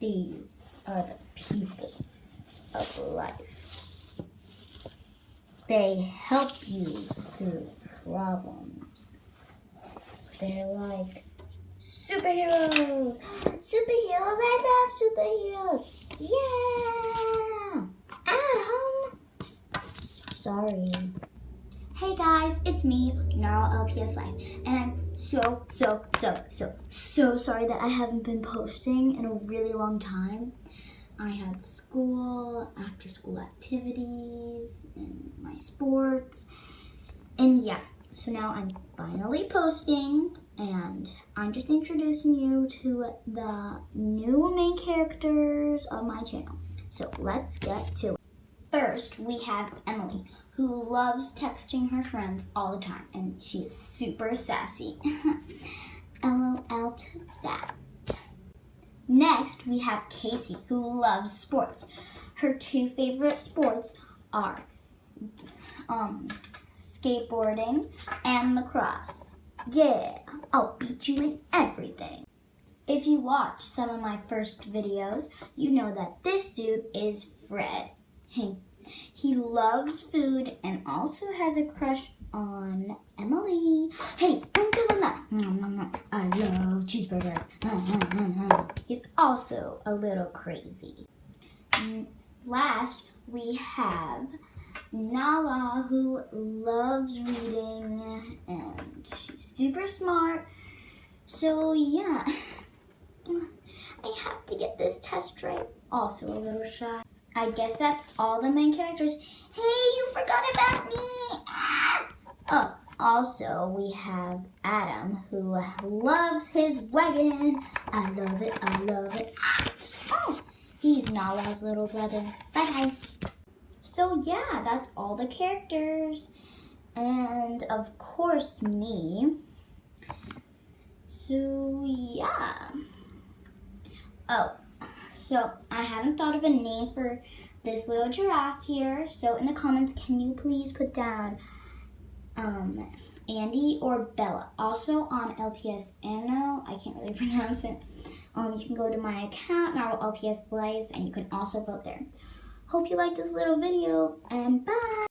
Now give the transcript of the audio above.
These are the people of life. They help you through problems. They're like superheroes. Superheroes, I love superheroes. Yeah! Adam! Sorry. Hey guys, it's me, Gnarl LPS Life, and I'm so sorry that I haven't been posting in a really long time. I had school, after school activities, and my sports, and yeah, so now I'm finally posting, and I'm just introducing you to the new main characters of my channel. So let's get to it. First, we have Emily, who loves texting her friends all the time, and she is super sassy. LOL to that. Next, we have Casey, who loves sports. Her two favorite sports are skateboarding and lacrosse. Yeah, I'll beat you in everything. If you watch some of my first videos, you know that this dude is Fred. He loves food and also has a crush on Emily. Hey, don't tell him that. I love cheeseburgers. He's also a little crazy. Last, we have Nala, who loves reading and she's super smart. So yeah, I have to get this test right. Also a little shy. I guess that's all the main characters. Hey, you forgot about me! Ah! Oh, also we have Adam, who loves his wagon. I love it, I love it. Ah! Oh, he's Nala's little brother. Bye-bye. So yeah, that's all the characters. And of course me. So yeah. Oh. So I haven't thought of a name for this little giraffe here. So in the comments, can you please put down Andy or Bella? Also on LPS Anno, I can't really pronounce it. You can go to my account, Gnarl LPS Life, and you can also vote there. Hope you liked this little video, and bye!